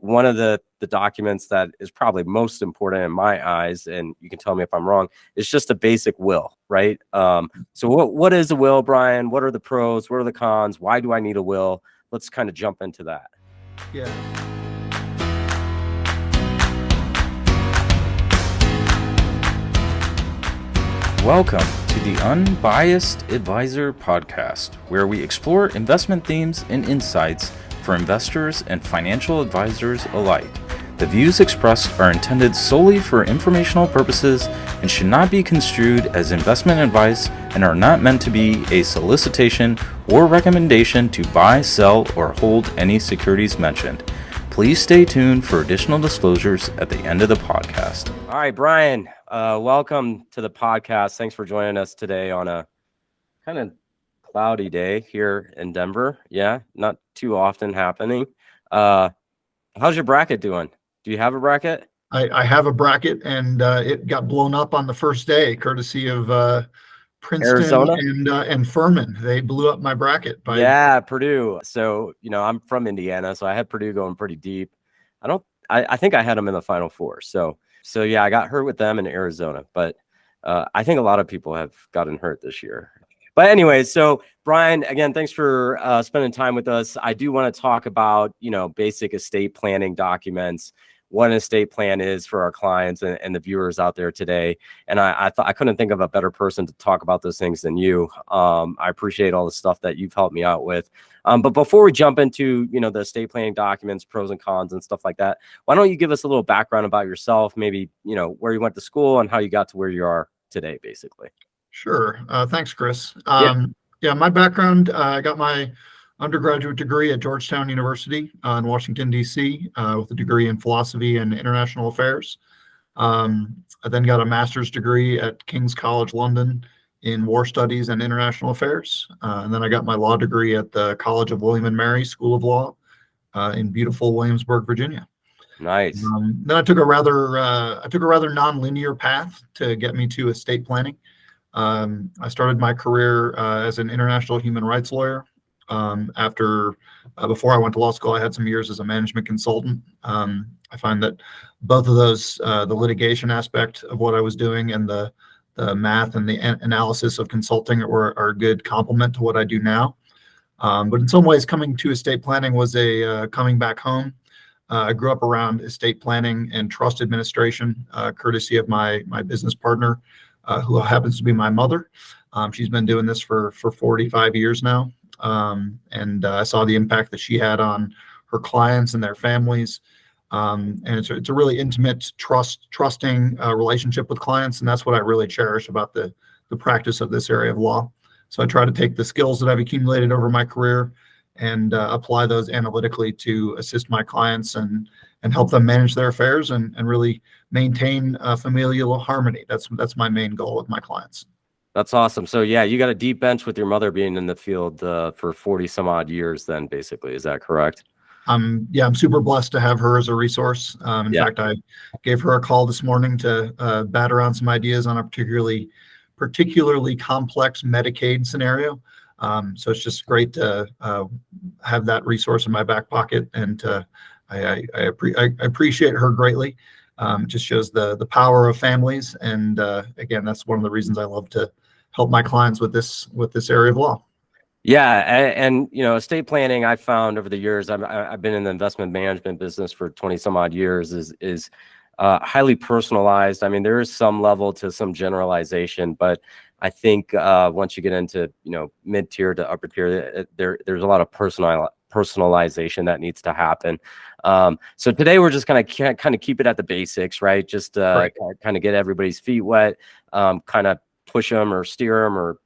one of the documents that is probably most important in my eyes, and you can tell me if I'm wrong, is just a basic will, right? So what is a will, Brian? What are the pros? What are the cons? Why do I need a will? Let's kind of jump into that. Yeah. Welcome to the Unbiased Advisor Podcast, where we explore investment themes and insights for investors and financial advisors alike. The views expressed are intended solely for informational purposes and should not be construed as investment advice and are not meant to be a solicitation or recommendation to buy, sell, or hold any securities mentioned. Please stay tuned for additional disclosures at the end of the podcast. All right, Brian, welcome to the podcast. Thanks for joining us today on a kind of cloudy day here in Denver. Yeah, not too often happening. How's your bracket doing? Do you have a bracket? I have a bracket, and it got blown up on the first day, courtesy of Princeton Arizona? and Furman. They blew up my bracket. Yeah, Purdue. So, I'm from Indiana, so I had Purdue going pretty deep. I think I had them in the Final Four. So yeah, I got hurt with them in Arizona, but I think a lot of people have gotten hurt this year. But anyway, so Brian, again, thanks for spending time with us. I do want to talk about, basic estate planning documents, what an estate plan is for our clients and the viewers out there today. And I thought I couldn't think of a better person to talk about those things than you. I appreciate all the stuff that you've helped me out with. But before we jump into, the estate planning documents, pros and cons and stuff like that, why don't you give us a little background about yourself, maybe, where you went to school and how you got to where you are today, basically. Sure. Thanks, Chris. Yeah, my background, I got my undergraduate degree at Georgetown University in Washington, D.C., with a degree in philosophy and international affairs. I then got a master's degree at King's College London in war studies and international affairs. And then I got my law degree at the College of William and Mary School of Law in beautiful Williamsburg, Virginia. Nice. Then I took a rather non-linear path to get me to estate planning. I started my career as an international human rights lawyer. Before I went to law school, I had some years as a management consultant. I find that both of those, the litigation aspect of what I was doing and the math and the analysis of consulting are a good complement to what I do now. But in some ways, coming to estate planning was a coming back home. I grew up around estate planning and trust administration, courtesy of my business partner, who happens to be my mother. She's been doing this for 45 years now. And I saw the impact that she had on her clients and their families. And it's a really intimate, trusting relationship with clients. And that's what I really cherish about the practice of this area of law. So I try to take the skills that I've accumulated over my career and apply those analytically to assist my clients and help them manage their affairs and really maintain familial harmony. That's my main goal with my clients. That's awesome. So yeah, you got a deep bench with your mother being in the field for 40 some odd years then, basically. Is that correct? I'm super blessed to have her as a resource. In fact, I gave her a call this morning to bat around some ideas on a particularly complex Medicaid scenario. So it's just great to have that resource in my back pocket, and I appreciate her greatly. It just shows the power of families, and again, that's one of the reasons I love to help my clients with this area of law. Yeah, and estate planning, I found over the years, I've been in the investment management business for 20 some odd years, is highly personalized. I mean, there is some level to some generalization, but I think once you get into mid-tier to upper tier, there's a lot of personalization that needs to happen. So today we're just gonna kind of keep it at the basics, right? Just kind of get everybody's feet wet, kind of push them or steer them, or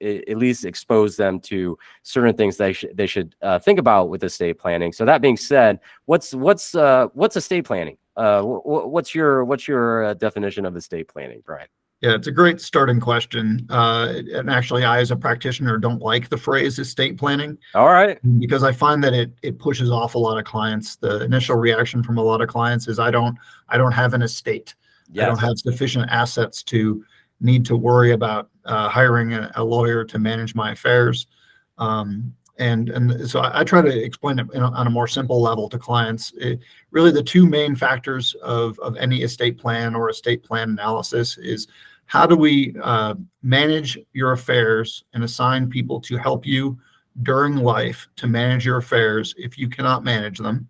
at least expose them to certain things they should think about with estate planning. So that being said, what's estate planning? What's your definition of estate planning, Brian? Yeah, it's a great starting question. And actually, I, as a practitioner, don't like the phrase estate planning. All right. Because I find that it pushes off a lot of clients. The initial reaction from a lot of clients is, I don't have an estate. Yes. I don't have sufficient assets to need to worry about hiring a lawyer to manage my affairs. And so I try to explain it on a more simple level to clients. Really, the two main factors of any estate plan or estate plan analysis is how do we manage your affairs and assign people to help you during life to manage your affairs if you cannot manage them.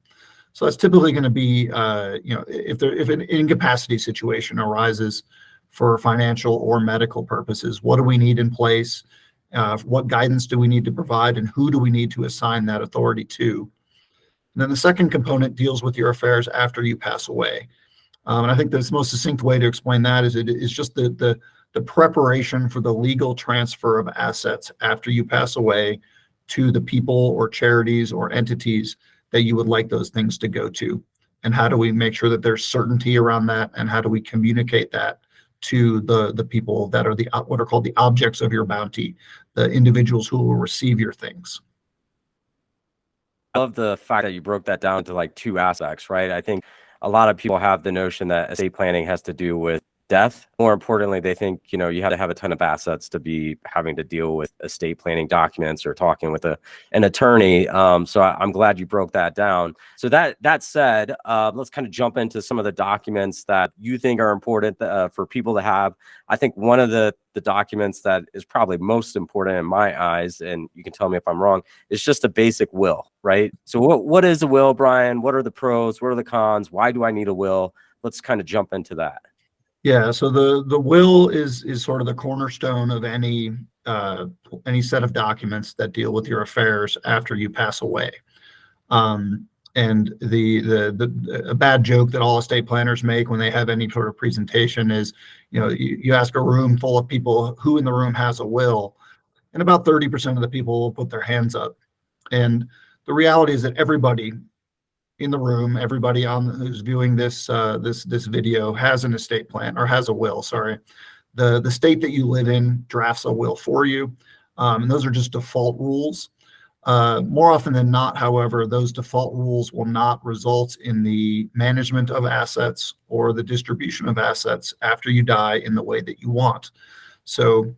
So that's typically going to be, if an incapacity situation arises for financial or medical purposes, what do we need in place? What guidance do we need to provide, and who do we need to assign that authority to? And then the second component deals with your affairs after you pass away. And I think the most succinct way to explain that is it is just the preparation for the legal transfer of assets after you pass away to the people or charities or entities that you would like those things to go to. And how do we make sure that there's certainty around that? And how do we communicate that to the people that are what are called the objects of your bounty, the individuals who will receive your things? I love the fact that you broke that down to like two aspects, right? I think a lot of people have the notion that estate planning has to do with death. More importantly, they think, you have to have a ton of assets to be having to deal with estate planning documents or talking with an attorney. So I'm glad you broke that down. So that said, let's kind of jump into some of the documents that you think are important for people to have. I think one of the documents that is probably most important in my eyes, and you can tell me if I'm wrong, is just a basic will, right? So what is a will, Brian? What are the pros? What are the cons? Why do I need a will? Let's kind of jump into that. Yeah, so the will is sort of the cornerstone of any set of documents that deal with your affairs after you pass away. And a bad joke that all estate planners make when they have any sort of presentation is, you ask a room full of people who in the room has a will, and about 30% of the people will put their hands up. And the reality is that everybody in the room, everybody who's viewing this video has an estate plan, or has a will. Sorry, the state that you live in drafts a will for you, and those are just default rules. More often than not, however, those default rules will not result in the management of assets or the distribution of assets after you die in the way that you want. So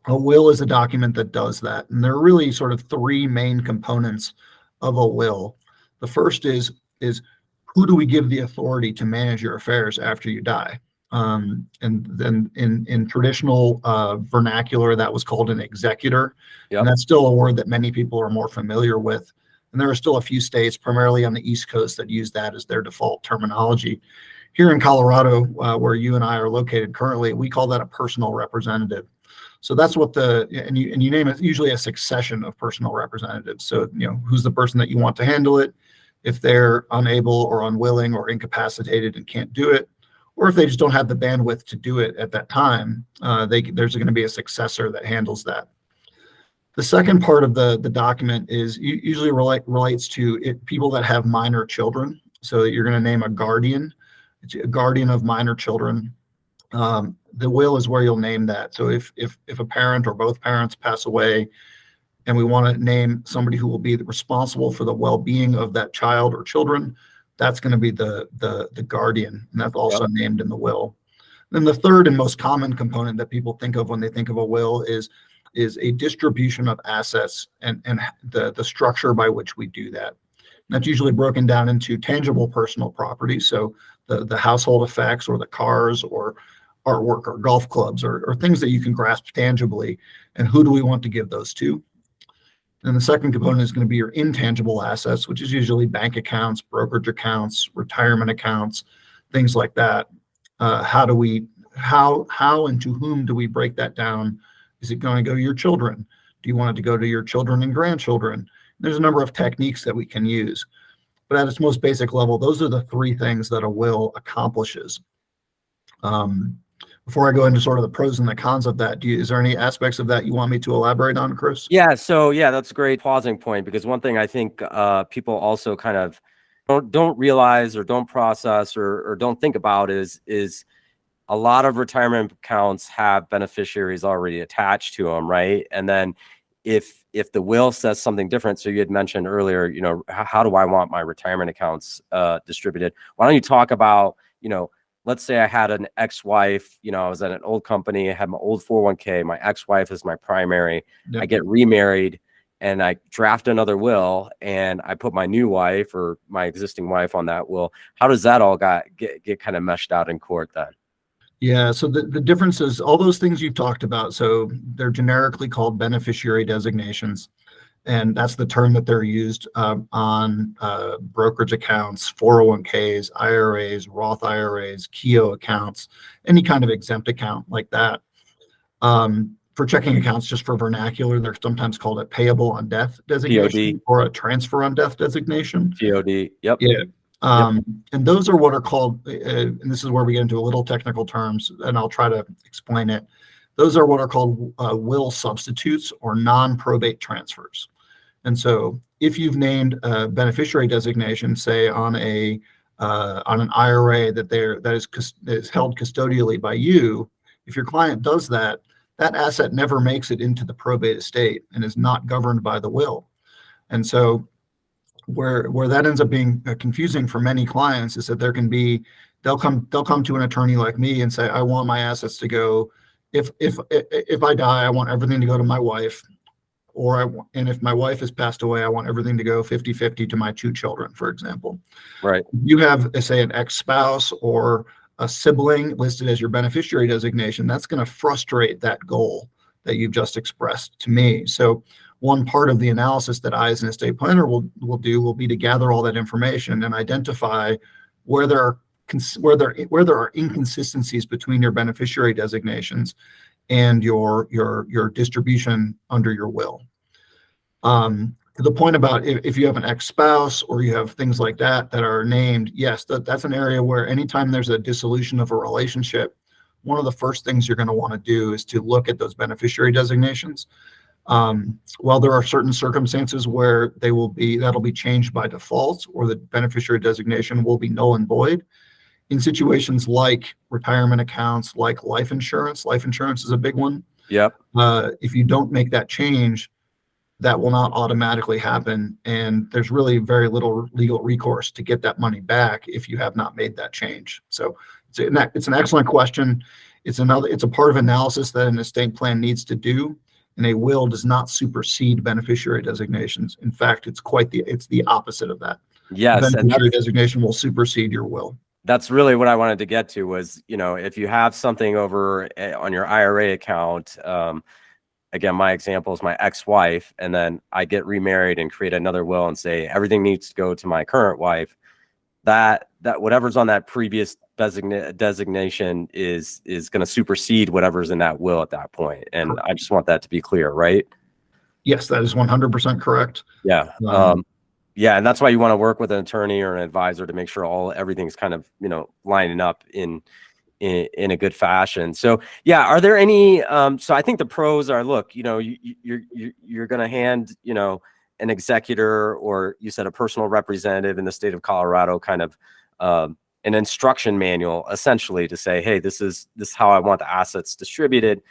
a will is a document that does that, and there are really sort of three main components of a will. The first is who do we give the authority to manage your affairs after you die? And then in traditional vernacular, that was called an executor. Yep. And that's still a word that many people are more familiar with. And there are still a few states, primarily on the East Coast, that use that as their default terminology. Here in Colorado, where you and I are located currently, we call that a personal representative. So that's what and you name it, usually a succession of personal representatives. So, who's the person that you want to handle it? If they're unable or unwilling or incapacitated and can't do it, or if they just don't have the bandwidth to do it at that time, there's going to be a successor that handles that. The second part of the document is usually relates to people that have minor children. So you're going to name a guardian. It's a guardian of minor children. The will is where you'll name that. So if a parent or both parents pass away, and we want to name somebody who will be responsible for the well-being of that child or children, that's going to be the guardian, and that's also named in the will. Then the third and most common component that people think of when they think of a will is a distribution of assets and the structure by which we do that. And that's usually broken down into tangible personal property, so the household effects or the cars or artwork or golf clubs or things that you can grasp tangibly, and who do we want to give those to? And the second component is going to be your intangible assets, which is usually bank accounts, brokerage accounts, retirement accounts, things like that. How and to whom do we break that down? Is it going to go to your children? Do you want it to go to your children and grandchildren? There's a number of techniques that we can use. But at its most basic level, those are the three things that a will accomplishes. Before I go into sort of the pros and the cons of that, is there any aspects of that you want me to elaborate on, Chris? Yeah, so that's a great pausing point, because one thing I think people also kind of don't realize or don't process or don't think about is a lot of retirement accounts have beneficiaries already attached to them, right? And then if the will says something different, so you had mentioned earlier, how do I want my retirement accounts distributed? Why don't you talk about, let's say I had an ex-wife, I was at an old company, I had my old 401k, my ex-wife is my primary, I get remarried, and I draft another will and I put my new wife or my existing wife on that will, how does that all get kind of meshed out in court then? Yeah, so the difference is all those things you've talked about. So they're generically called beneficiary designations. And that's the term that they're used on brokerage accounts, 401ks, IRAs, Roth IRAs, Keogh accounts, any kind of exempt account like that. For checking accounts, just for vernacular, they're sometimes called a payable on death designation or a transfer on death designation. POD, yep. Yeah. And those are what are called, and this is where we get into a little technical terms, and I'll try to explain it. Those are what are called will substitutes or non-probate transfers. And so if you've named a beneficiary designation, say on an IRA that is held custodially by you, if your client does that, that asset never makes it into the probate estate and is not governed by the will. And so where that ends up being confusing for many clients is that they'll come to an attorney like me and say, I want my assets to go, if I die, I want everything to go to my wife. And if my wife has passed away, I want everything to go 50-50 to my 2 children, for example. Right. You have, say, an ex-spouse or a sibling listed as your beneficiary designation. That's going to frustrate that goal that you've just expressed to me. So one part of the analysis that I, as an estate planner, will be to gather all that information and identify where there are inconsistencies between your beneficiary designations and your distribution under your will. To the point about if you have an ex-spouse or you have things like that are named, yes, that's an area where anytime there's a dissolution of a relationship, one of the first things you're going to want to do is to look at those beneficiary designations. While there are certain circumstances where that'll be changed by default, or the beneficiary designation will be null and void. In situations like retirement accounts, like life insurance is a big one. Yep. If you don't make that change, that will not automatically happen. And there's really very little legal recourse to get that money back if you have not made that change. So it's an excellent question. It's a part of analysis that an estate plan needs to do. And a will does not supersede beneficiary designations. In fact, it's the opposite of that. Yes. Beneficiary designation will supersede your will. That's really what I wanted to get to was, if you have something over on your IRA account, again, my example is my ex-wife, and then I get remarried and create another will and say everything needs to go to my current wife, that whatever's on that previous designation is going to supersede whatever's in that will at that point. And correct. I just want that to be clear, right? Yes, that is 100% correct. Yeah. Yeah, and that's why you want to work with an attorney or an advisor to make sure everything's kind of lining up in a good fashion. So yeah, are there any? So I think the pros are, look, you're going to hand an executor, or you said a personal representative in the state of Colorado, kind of an instruction manual essentially to say, hey, this is how I want the assets distributed.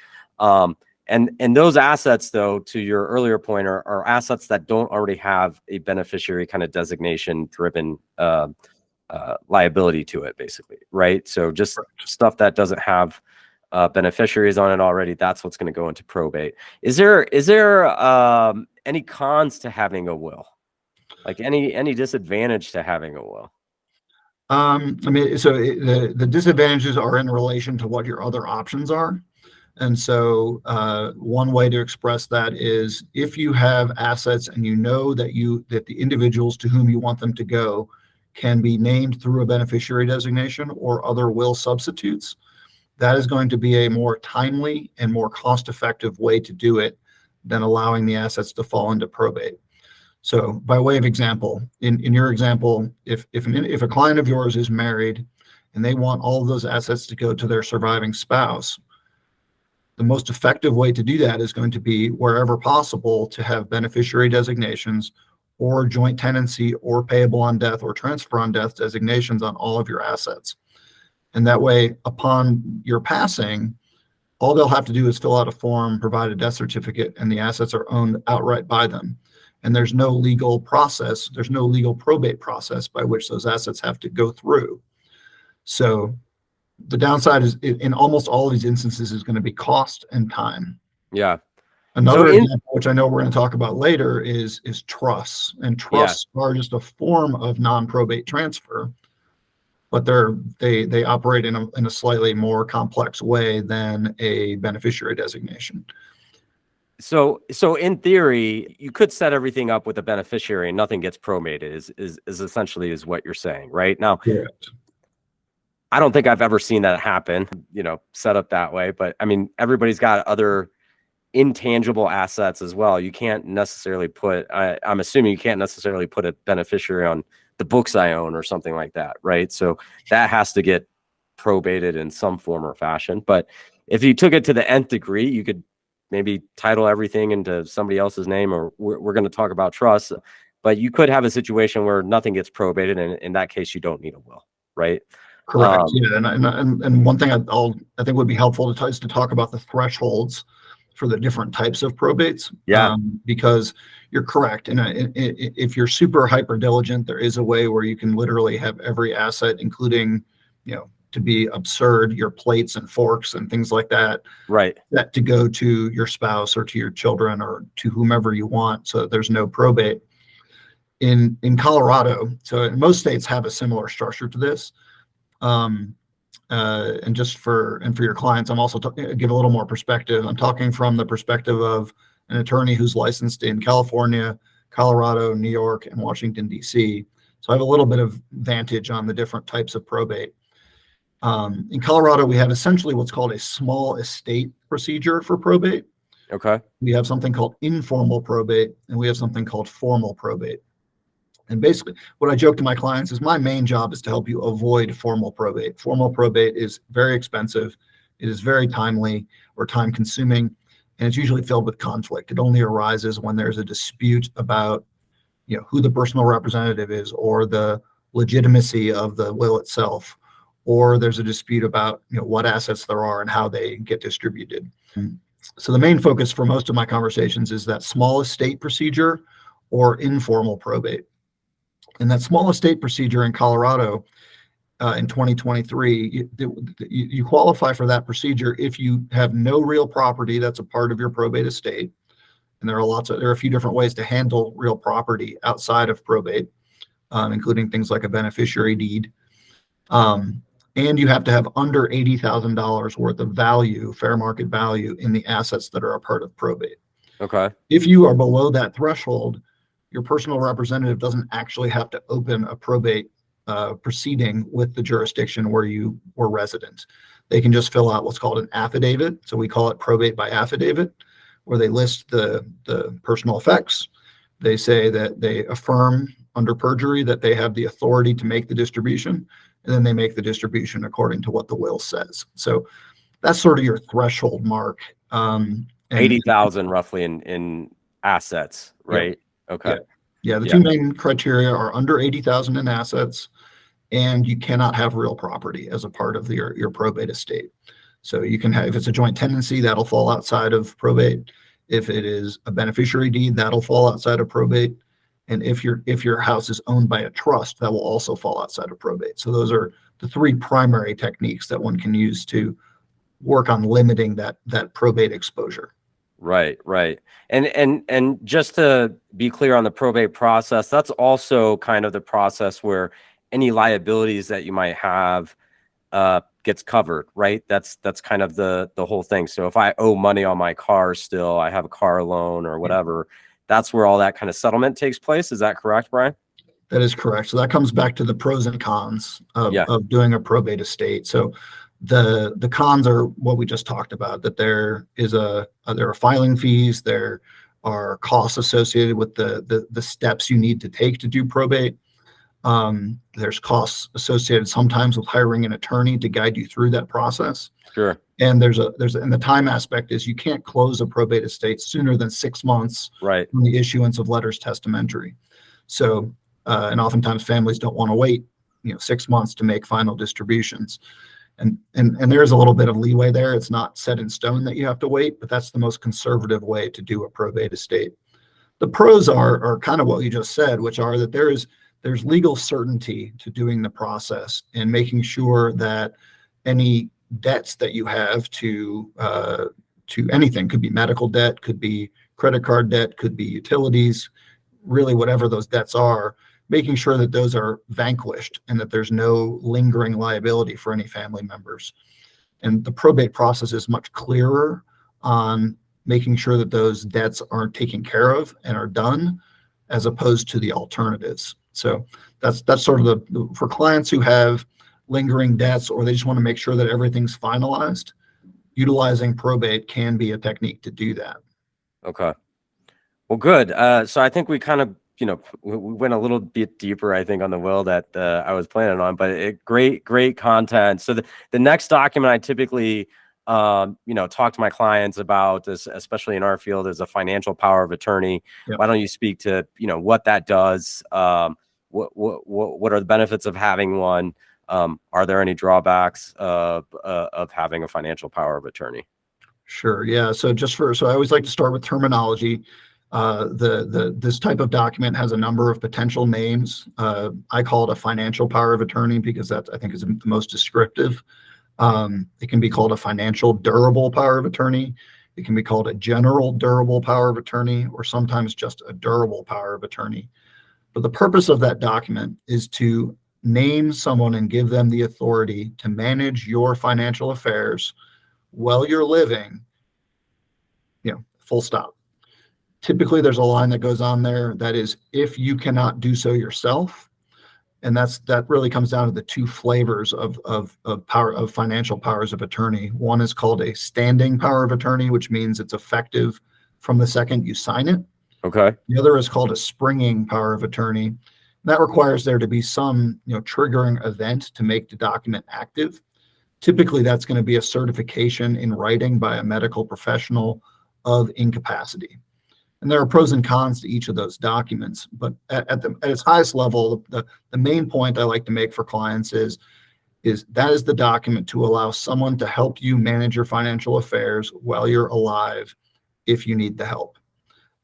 And those assets, though, to your earlier point, are assets that don't already have a beneficiary kind of designation driven liability to it, basically, right? So just stuff that doesn't have beneficiaries on it already, that's what's going to go into probate. Is there any cons to having a will? Like any disadvantage to having a will? The disadvantages are in relation to what your other options are. And so one way to express that is if you have assets and that the individuals to whom you want them to go can be named through a beneficiary designation or other will substitutes, that is going to be a more timely and more cost-effective way to do it than allowing the assets to fall into probate. So by way of example, in your example, if a client of yours is married and they want all of those assets to go to their surviving spouse, the most effective way to do that is going to be, wherever possible, to have beneficiary designations or joint tenancy or payable on death or transfer on death designations on all of your assets. And that way, upon your passing, all they'll have to do is fill out a form, provide a death certificate, and the assets are owned outright by them. And there's no legal process, there's no legal probate process by which those assets have to go through. So the downside is, in almost all of these instances, is going to be cost and time. Yeah. Another in example, which I know we're going to talk about later, is trusts. And yeah, trusts are just a form of non-probate transfer, but they operate in a slightly more complex way than a beneficiary designation. so in theory, you could set everything up with a beneficiary and nothing gets probated. Is essentially is what you're saying, right? Now, Correct. I don't think I've ever seen that happen, set up that way. But I mean, everybody's got other intangible assets as well. You can't necessarily I'm assuming you can't necessarily put a beneficiary on the books I own or something like that, right? So that has to get probated in some form or fashion. But if you took it to the nth degree, you could maybe title everything into somebody else's name, or we're going to talk about trust, but you could have a situation where nothing gets probated, and in that case, you don't need a will, right? Correct. Yeah, and one thing I think would be helpful is to talk about the thresholds for the different types of probates. Yeah. Because you're correct. And if you're super hyper diligent, there is a way where you can literally have every asset, including, to be absurd, your plates and forks and things like that, Right. that to go to your spouse or to your children or to whomever you want. So there's no probate. In Colorado, so most states have a similar structure to this. And just for your clients, I'm also give a little more perspective. I'm talking from the perspective of an attorney who's licensed in California, Colorado, New York, and Washington, D.C. So I have a little bit of vantage on the different types of probate. In Colorado, we have essentially what's called a small estate procedure for probate. Okay. We have something called informal probate, and we have something called formal probate. And basically, what I joke to my clients is my main job is to help you avoid formal probate. Formal probate is very expensive. It is very timely or time consuming, and it's usually filled with conflict. It only arises when there's a dispute about, who the personal representative is, or the legitimacy of the will itself, or there's a dispute about, what assets there are and how they get distributed. So the main focus for most of my conversations is that small estate procedure or informal probate. And that small estate procedure in Colorado in 2023, you qualify for that procedure if you have no real property that's a part of your probate estate. And there are a few different ways to handle real property outside of probate, including things like a beneficiary deed. And you have to have under $80,000 worth of value, fair market value, in the assets that are a part of probate. Okay. If you are below that threshold, your personal representative doesn't actually have to open a probate proceeding with the jurisdiction where you were resident. They can just fill out what's called an affidavit. So we call it probate by affidavit, where they list the personal effects. They say that they affirm under perjury that they have the authority to make the distribution, and then they make the distribution according to what the will says. So that's sort of your threshold mark. 80,000 roughly in assets, right? Yeah. Okay. Yeah. The two main criteria are under 80,000 in assets, and you cannot have real property as a part of your probate estate. So you can have, if it's a joint tenancy, that'll fall outside of probate. If it is a beneficiary deed, that'll fall outside of probate. And if your house is owned by a trust, that will also fall outside of probate. So those are the three primary techniques that one can use to work on limiting that probate exposure. Right. And just to be clear on the probate process, that's also kind of the process where any liabilities that you might have gets covered, right? That's kind of the whole thing. So if I owe money on my car still, I have a car loan or whatever, that's where all that kind of settlement takes place. Is that correct, Brian? That is correct. So that comes back to the pros and cons of doing a probate estate. So the cons are what we just talked about, that there are filing fees, there are costs associated with the steps you need to take to do probate. There's costs associated sometimes with hiring an attorney to guide you through that process. Sure. And and the time aspect is you can't close a probate estate sooner than 6 months Right. from the issuance of letters testamentary. So, and oftentimes families don't want to wait, 6 months to make final distributions. And there's a little bit of leeway there. It's not set in stone that you have to wait, but that's the most conservative way to do a probate estate. The pros are kind of what you just said, which are that there's legal certainty to doing the process and making sure that any debts that you have to to anything. Could be medical debt, could be credit card debt, could be utilities, really whatever those debts are, making sure that those are vanquished and that there's no lingering liability for any family members. And the probate process is much clearer on making sure that those debts are taken care of and are done, as opposed to the alternatives. So that's sort of for clients who have lingering debts, or they just want to make sure that everything's finalized, utilizing probate can be a technique to do that. Okay. Well, good. So I think we kind of, we went a little bit deeper, I think, on the will that I was planning on, but great content. So the next document I typically, talk to my clients about, this, especially in our field, is a financial power of attorney. Yep. Why don't you speak to, what that does? What are the benefits of having one? Are there any drawbacks of having a financial power of attorney? Sure. Yeah. So I always like to start with terminology. This type of document has a number of potential names. I call it a financial power of attorney because that, I think, is the most descriptive. It can be called a financial durable power of attorney. It can be called a general durable power of attorney, or sometimes just a durable power of attorney. But the purpose of that document is to name someone and give them the authority to manage your financial affairs while you're living, full stop. Typically, there's a line that goes on there that is, if you cannot do so yourself. And that really comes down to the two flavors of financial powers of attorney. One is called a standing power of attorney, which means it's effective from the second you sign it. Okay. The other is called a springing power of attorney. That requires there to be some triggering event to make the document active. Typically, that's going to be a certification in writing by a medical professional of incapacity. And there are pros and cons to each of those documents, but at its highest level, the main point I like to make for clients is that is the document to allow someone to help you manage your financial affairs while you're alive, if you need the help.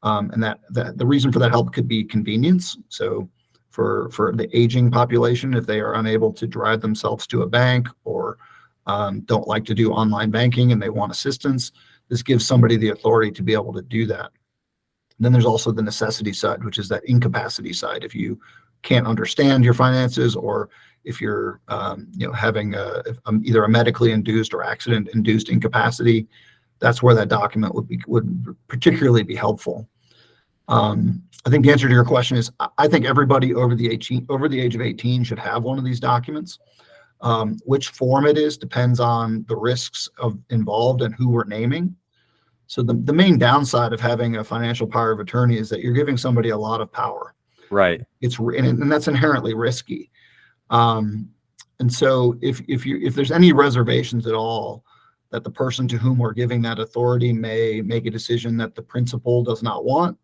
And that the reason for that help could be convenience. So for the aging population, if they are unable to drive themselves to a bank, or don't like to do online banking and they want assistance, this gives somebody the authority to be able to do that. Then there's also the necessity side, which is that incapacity side. If you can't understand your finances, or if you're having either a medically induced or accident induced incapacity, that's where that document would particularly be helpful. I think the answer to your question is, I think everybody over the age of 18 should have one of these documents. Which form it is depends on the risks involved and who we're naming. So the main downside of having a financial power of attorney is that you're giving somebody a lot of power. Right. And that's inherently risky. And so if there's any reservations at all that the person to whom we're giving that authority may make a decision that the principal does not want,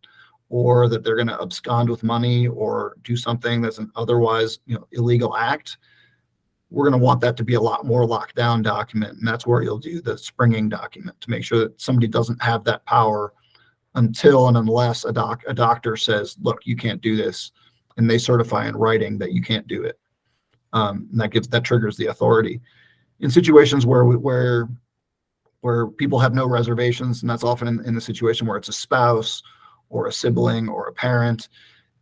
or that they're going to abscond with money or do something that's an otherwise illegal act, we're going to want that to be a lot more locked down document. And that's where you'll do the springing document to make sure that somebody doesn't have that power until and unless a doctor says, look, you can't do this, and they certify in writing that you can't do it. And that triggers the authority. In situations where people have no reservations, and that's often in the situation where it's a spouse or a sibling or a parent,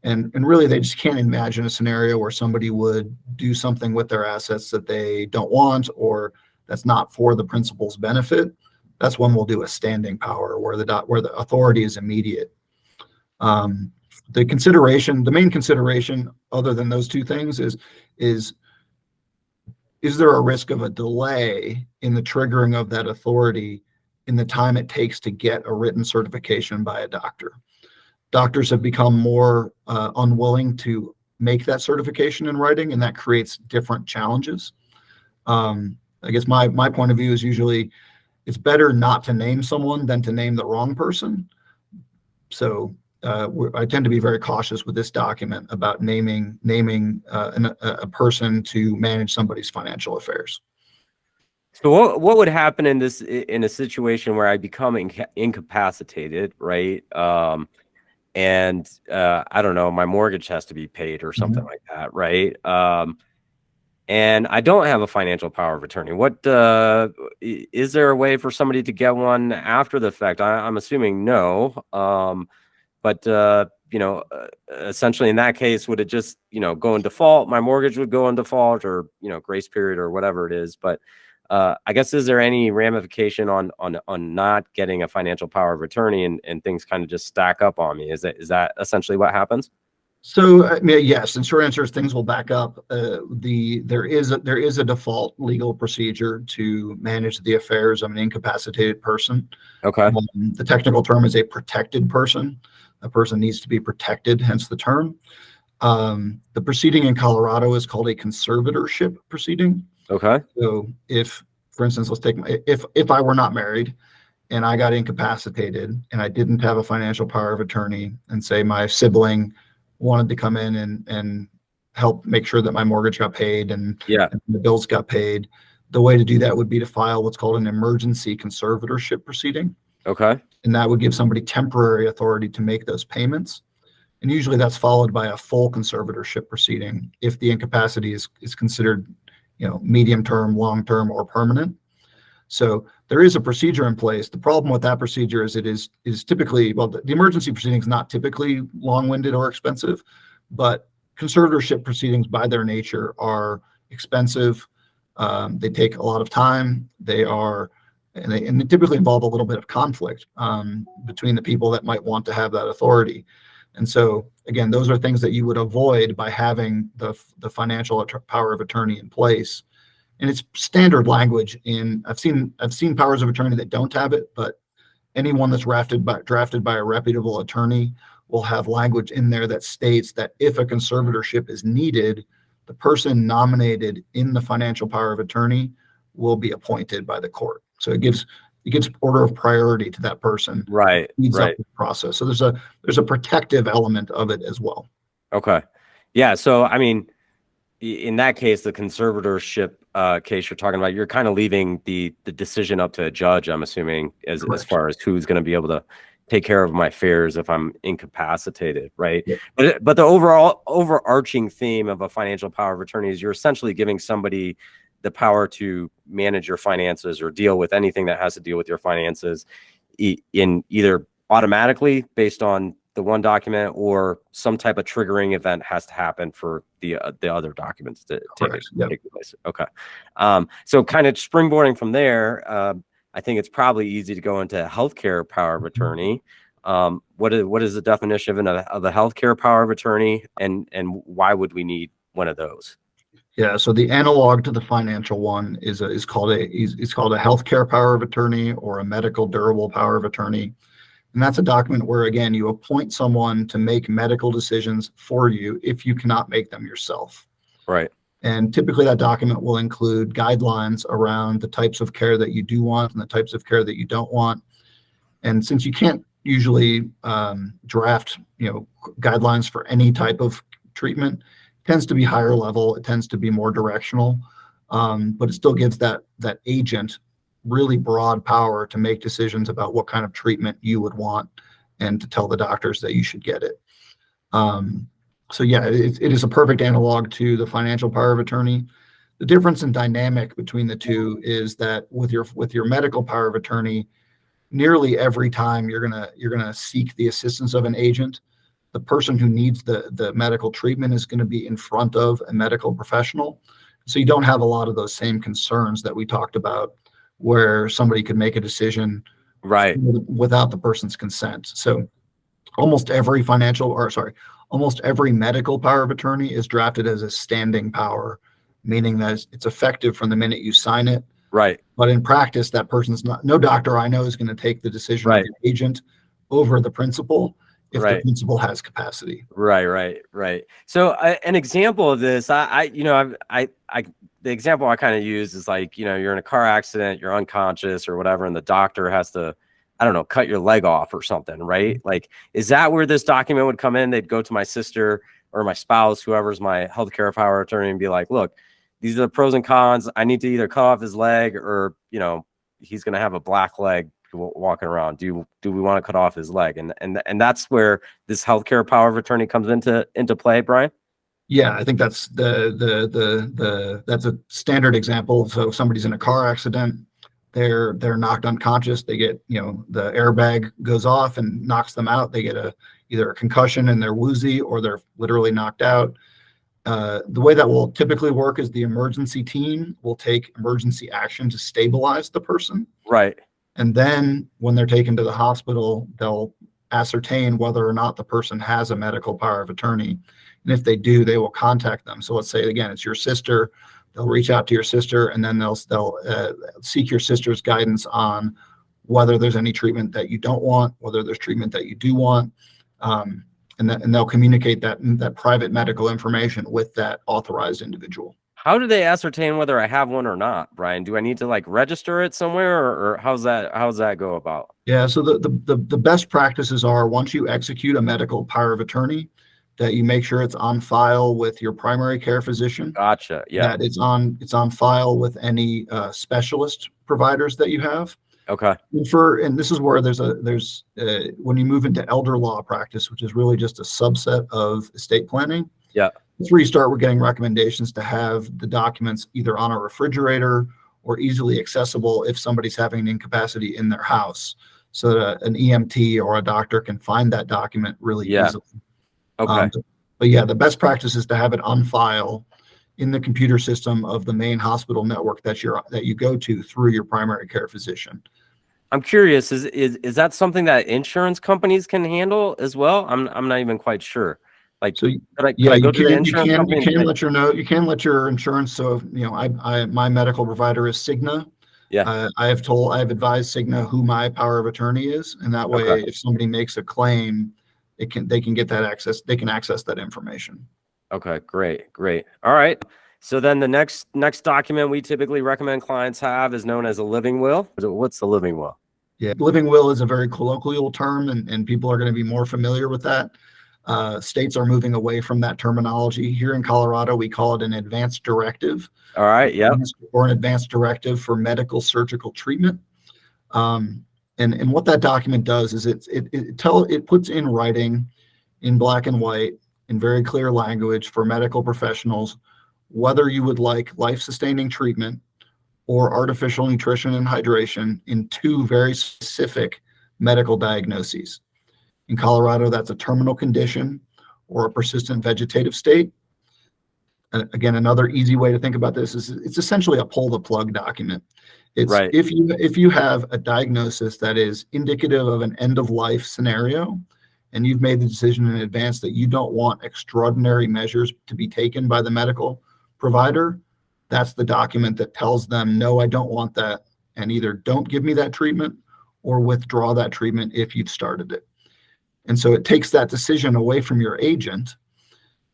and really they just can't imagine a scenario where somebody would do something with their assets that they don't want, or that's not for the principal's benefit. That's when we'll do a standing power where the authority is immediate. The main consideration, other than those two things, is there a risk of a delay in the triggering of that authority in the time it takes to get a written certification by a doctor? Doctors have become more unwilling to make that certification in writing, and that creates different challenges. I guess my point of view is usually it's better not to name someone than to name the wrong person. So I tend to be very cautious with this document about naming a person to manage somebody's financial affairs. So what would happen in a situation where I become incapacitated, right? And I don't know, my mortgage has to be paid or something like that, right? and I don't have a financial power of attorney. What is there a way for somebody to get one after the fact? I'm assuming no. But essentially in that case, would it just, go in default? My mortgage would go in default, or, grace period or whatever it is. But I guess, is there any ramification on not getting a financial power of attorney, and things kind of just stack up on me? Is that essentially what happens? So, I mean, yes, and short answer is things will back up. There is a default legal procedure to manage the affairs of an incapacitated person. Okay. The technical term is a protected person. A person needs to be protected, hence the term. The proceeding in Colorado is called a conservatorship proceeding. Okay. So if, for instance, if I were not married and I got incapacitated and I didn't have a financial power of attorney, and say my sibling wanted to come in and help make sure that my mortgage got paid and the bills got paid, the way to do that would be to file what's called an emergency conservatorship proceeding. Okay. And that would give somebody temporary authority to make those payments. And usually that's followed by a full conservatorship proceeding if the incapacity is considered, medium term, long term, or permanent. So there is a procedure in place. The problem with that procedure is it is typically, well, the emergency proceeding is not typically long-winded or expensive, but conservatorship proceedings by their nature are expensive. They take a lot of time. They typically involve a little bit of conflict between the people that might want to have that authority. And so, again, those are things that you would avoid by having the financial power of attorney in place. And it's standard language I've seen powers of attorney that don't have it, but anyone that's drafted by a reputable attorney will have language in there that states that if a conservatorship is needed, the person nominated in the financial power of attorney will be appointed by the court. So it gives order of priority to that person. Right. Speeds Right. up the process. So there's a protective element of it as well. Okay. Yeah. So, I mean, in that case, the conservatorship case you're talking about, you're kind of leaving the decision up to a judge, I'm assuming, as far as who's going to be able to take care of my affairs if I'm incapacitated, right? Yeah. But the overarching theme of a financial power of attorney is you're essentially giving somebody the power to manage your finances or deal with anything that has to deal with your finances in either automatically based on the one document, or some type of triggering event has to happen for the other documents to take place. Okay. So kind of springboarding from there, I think it's probably easy to go into healthcare power of attorney. What is the definition of a healthcare power of attorney, and why would we need one of those? Yeah, so the analog to the financial one is called a healthcare power of attorney, or a medical durable power of attorney. And that's a document where, again, you appoint someone to make medical decisions for you if you cannot make them yourself. Right. And typically that document will include guidelines around the types of care that you do want and the types of care that you don't want. And since you can't usually draft, guidelines for any type of treatment, it tends to be higher level. It tends to be more directional, but it still gives that agent really broad power to make decisions about what kind of treatment you would want, and to tell the doctors that you should get it. So yeah, it is a perfect analog to the financial power of attorney. The difference in dynamic between the two is that with your medical power of attorney, nearly every time you're gonna seek the assistance of an agent, the person who needs the medical treatment is going to be in front of a medical professional. So you don't have a lot of those same concerns that we talked about, where somebody could make a decision without the person's consent. So almost every medical power of attorney is drafted as a standing power, meaning that it's effective from the minute you sign it. Right. But in practice, that person's no doctor I know is going to take the decision of the agent over the principal if the principal has capacity. Right. So an example of this, the example I kind of use is like, you're in a car accident, you're unconscious or whatever, and the doctor has to, I don't know, cut your leg off or something, right? Like, is that where this document would come in? They'd go to my sister or my spouse, whoever's my healthcare power of attorney, and be like, look, these are the pros and cons. I need to either cut off his leg, or, he's going to have a black leg walking around. Do we want to cut off his leg? And that's where this healthcare power of attorney comes into play, Brian? Yeah, I think that's that's a standard example. So if somebody's in a car accident, they're knocked unconscious. They get, the airbag goes off and knocks them out. They get either a concussion and they're woozy, or they're literally knocked out. The way that will typically work is the emergency team will take emergency action to stabilize the person. Right. And then when they're taken to the hospital, they'll ascertain whether or not the person has a medical power of attorney. And if they do, they will contact them. So let's say, again, it's your sister. They'll reach out to your sister, and then they'll seek your sister's guidance on whether there's any treatment that you don't want, whether there's treatment that you do want. And they'll communicate that private medical information with that authorized individual. How do they ascertain whether I have one or not, Brian? Do I need to like register it somewhere, or how's that go about? Yeah, so the best practices are, once you execute a medical power of attorney, that you make sure it's on file with your primary care physician. Gotcha. Yeah. That it's on file with any specialist providers that you have. Okay. And this is where there's when you move into elder law practice, which is really just a subset of estate planning. Yeah. That's where you start with getting recommendations to have the documents either on a refrigerator or easily accessible if somebody's having an incapacity in their house, so that an EMT or a doctor can find that document really easily. Okay. But yeah, the best practice is to have it on file in the computer system of the main hospital network that you go to through your primary care physician. I'm curious, is that something that insurance companies can handle as well? I'm not even quite sure. Like, so could I go to the insurance company? You can let your insurance. So, my medical provider is Cigna. Yeah. I have advised Cigna who my power of attorney is, and that way, if somebody makes a claim, they can get that access. They can access that information. Okay, great. All right. So then the next document we typically recommend clients have is known as a living will. What's the living will? Yeah, living will is a very colloquial term, and people are going to be more familiar with that. States are moving away from that terminology. Here in Colorado, we call it an advance directive. All right. Yeah. Or an advance directive for medical surgical treatment. And what that document does is it puts in writing, in black and white, in very clear language for medical professionals, whether you would like life-sustaining treatment or artificial nutrition and hydration in two very specific medical diagnoses. In Colorado, that's a terminal condition or a persistent vegetative state. Again, another easy way to think about this is it's essentially a pull the plug document. It's right. If you have a diagnosis that is indicative of an end of life scenario, and you've made the decision in advance that you don't want extraordinary measures to be taken by the medical provider, that's the document that tells them, no, I don't want that, and either don't give me that treatment or withdraw that treatment if you've started it. And so it takes that decision away from your agent.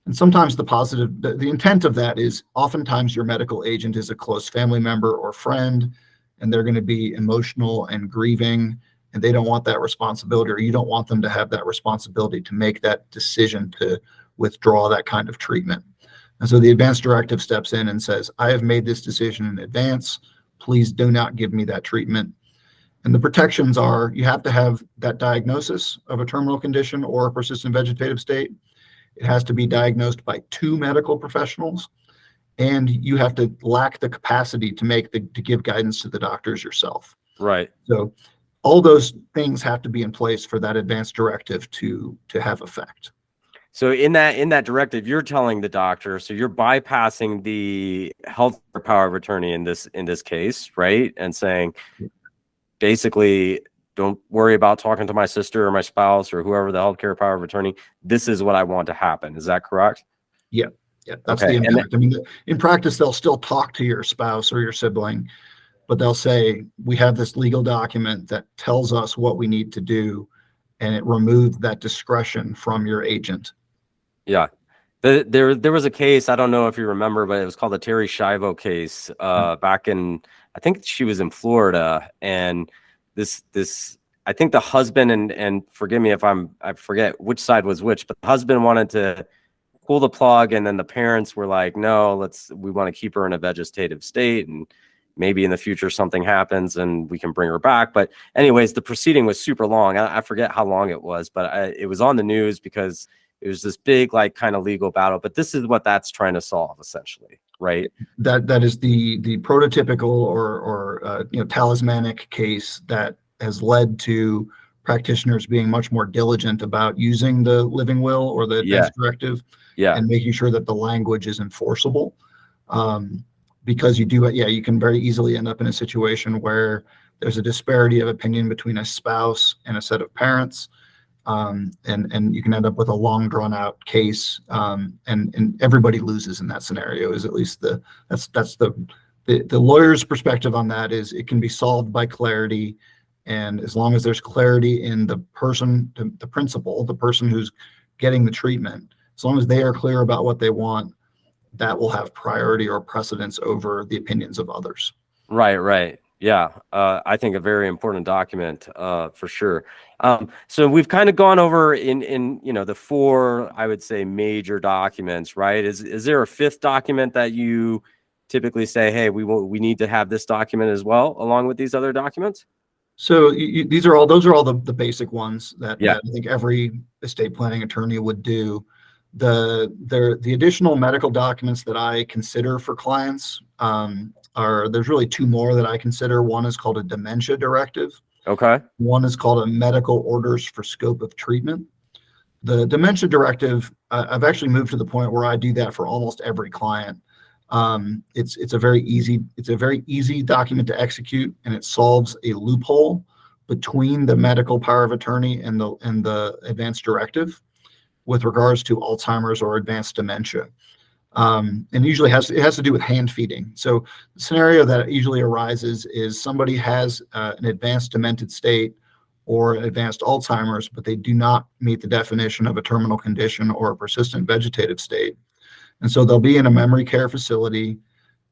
And sometimes the intent of that is, oftentimes your medical agent is a close family member or friend, and they're going to be emotional and grieving, and they don't want that responsibility, or you don't want them to have that responsibility to make that decision to withdraw that kind of treatment. And so the advance directive steps in and says, I have made this decision in advance. Please do not give me that treatment. And the protections are, you have to have that diagnosis of a terminal condition or a persistent vegetative state. It has to be diagnosed by two medical professionals, and you have to lack the capacity to give guidance to the doctors yourself. Right. So all those things have to be in place for that advance directive to have effect. So in that directive, you're telling the doctor, so you're bypassing the health power of attorney in this case, right? And saying, basically, don't worry about talking to my sister or my spouse or whoever the healthcare power of attorney. This is what I want to happen. Is that correct? Yeah. That's the impact. I mean, in practice, they'll still talk to your spouse or your sibling, but they'll say, we have this legal document that tells us what we need to do, and it removes that discretion from your agent. Yeah. There was a case, I don't know if you remember, but it was called the Terry Schiavo case back in, I think she was in Florida, and this I think the husband, and forgive me if I forget which side was which, but the husband wanted to pull the plug, and then the parents were like, no, we want to keep her in a vegetative state, and maybe in the future something happens and we can bring her back. But anyways, the proceeding was super long. I forget how long it was, but it was on the news because It was this big, like, kind of legal battle, but this is what that's trying to solve, essentially, right? That is the prototypical or talismanic case that has led to practitioners being much more diligent about using the living will or the advance directive, and making sure that the language is enforceable. Because you can very easily end up in a situation where there's a disparity of opinion between a spouse and a set of parents. And you can end up with a long drawn out case, and everybody loses in that scenario. Is at least that's the lawyer's perspective on that. Is it can be solved by clarity, and as long as there's clarity in the person, the principal, the person who's getting the treatment, as long as they are clear about what they want, that will have priority or precedence over the opinions of others. Right. Yeah, I think a very important document, for sure. So we've kind of gone over in the four, I would say, major documents, right? Is there a fifth document that you typically say, hey, we need to have this document as well, along with these other documents? So those are all the basic ones that I think every estate planning attorney would do. The additional medical documents that I consider for clients there's really two more that I consider. One is called a dementia directive. Okay. One is called a medical orders for scope of treatment. The dementia directive, I've actually moved to the point where I do that for almost every client. It's a very easy document to execute, and it solves a loophole between the medical power of attorney and the advanced directive with regards to Alzheimer's or advanced dementia. And usually it has to do with hand feeding. So the scenario that usually arises is somebody has an advanced demented state or advanced Alzheimer's, but they do not meet the definition of a terminal condition or a persistent vegetative state. And so they'll be in a memory care facility,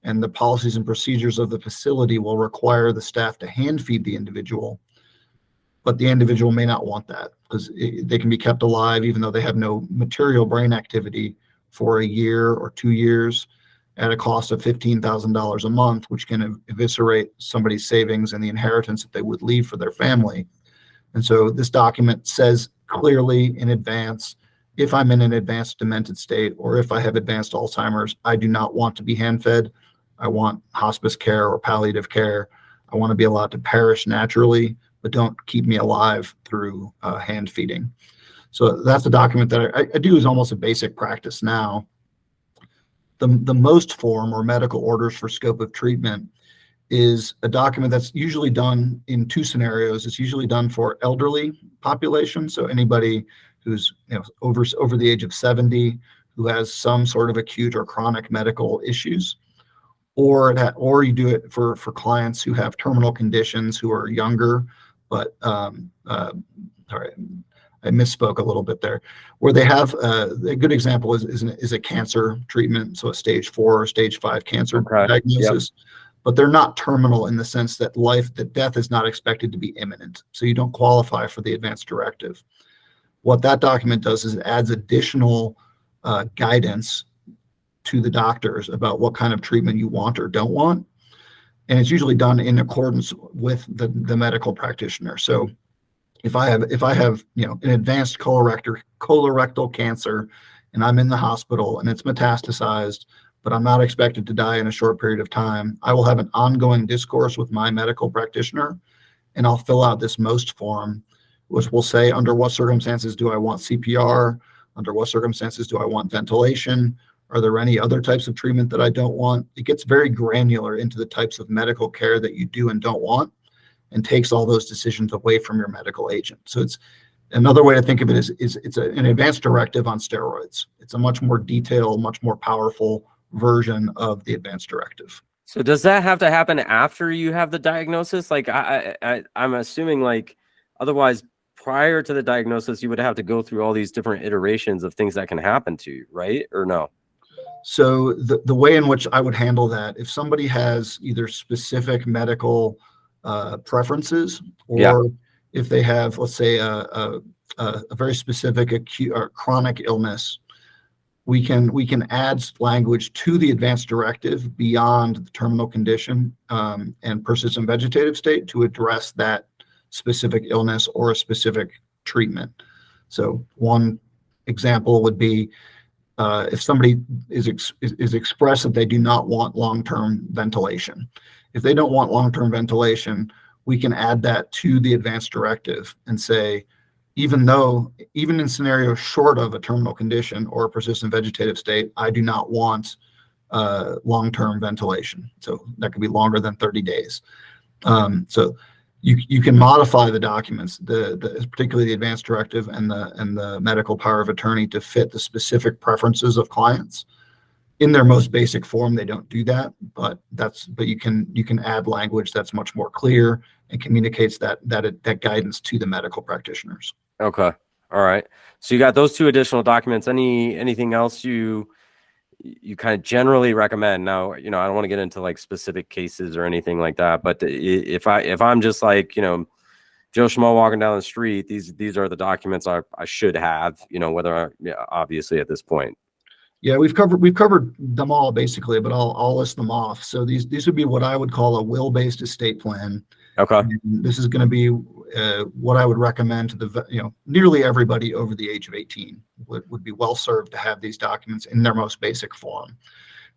and the policies and procedures of the facility will require the staff to hand feed the individual, but the individual may not want that because they can be kept alive even though they have no material brain activity for a year or 2 years at a cost of $15,000 a month, which can eviscerate somebody's savings and the inheritance that they would leave for their family. And so this document says clearly in advance, if I'm in an advanced demented state or if I have advanced Alzheimer's, I do not want to be hand-fed. I want hospice care or palliative care. I want to be allowed to perish naturally, but don't keep me alive through hand feeding. So that's a document that I do as almost a basic practice now. The most form or medical orders for scope of treatment is a document that's usually done in two scenarios. It's usually done for elderly population, so anybody who's over the age of 70 who has some sort of acute or chronic medical issues, or you do it for clients who have terminal conditions who are younger, but sorry, I misspoke a little bit there, where they have a good example is a cancer treatment, so a stage 4 or stage 5 cancer diagnosis, but they're not terminal in the sense that death is not expected to be imminent, so you don't qualify for the advanced directive. What that document does is it adds additional guidance to the doctors about what kind of treatment you want or don't want, and it's usually done in accordance with the medical practitioner. So if I have an advanced colorectal cancer and I'm in the hospital and it's metastasized, but I'm not expected to die in a short period of time, I will have an ongoing discourse with my medical practitioner, and I'll fill out this most form, which will say under what circumstances do I want CPR, under what circumstances do I want ventilation, are there any other types of treatment that I don't want? It gets very granular into the types of medical care that you do and don't want, and takes all those decisions away from your medical agent. So it's another way to think of it is it's an advanced directive on steroids. It's a much more detailed, much more powerful version of the advanced directive. So does that have to happen after you have the diagnosis? Like I'm assuming, like, otherwise prior to the diagnosis, you would have to go through all these different iterations of things that can happen to you, right? Or no? So the way in which I would handle that, if somebody has either specific medical preferences, or if they have, let's say, a very specific acute or chronic illness, we can add language to the advanced directive beyond the terminal condition and persistent vegetative state to address that specific illness or a specific treatment. So one example would be if somebody is expressed that they do not want long-term ventilation. If they don't want long-term ventilation, we can add that to the advance directive and say, even in scenarios short of a terminal condition or a persistent vegetative state, I do not want long-term ventilation. So that could be longer than 30 days. So you can modify the documents, particularly the advance directive and the medical power of attorney, to fit the specific preferences of clients. In their most basic form, they don't do that, but you can add language that's much more clear and communicates that guidance to the medical practitioners. Okay. All right. So you got those two additional documents. Anything else you kind of generally recommend? Now, I don't want to get into like specific cases or anything like that, but if I'm just like, Joe Schmo walking down the street, these are the documents I should have, obviously at this point. Yeah, we've covered them all basically, but I'll list them off. So these would be what I would call a will-based estate plan. Okay. And this is going to be what I would recommend to nearly everybody over the age of 18 would be well served to have these documents in their most basic form.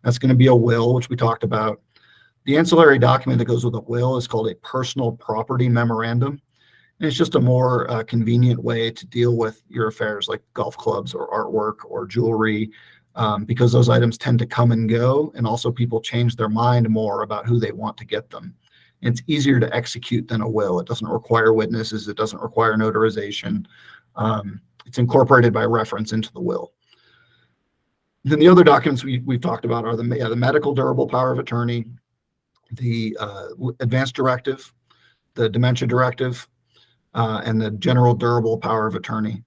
That's going to be a will, which we talked about. The ancillary document that goes with a will is called a personal property memorandum. And it's just a more convenient way to deal with your affairs like golf clubs or artwork or jewelry, because those items tend to come and go, and also people change their mind more about who they want to get them. And it's easier to execute than a will. It doesn't require witnesses. It doesn't require notarization. It's incorporated by reference into the will. Then the other documents we've talked about are the medical durable power of attorney, the advance directive, the dementia directive, and the general durable power of attorney.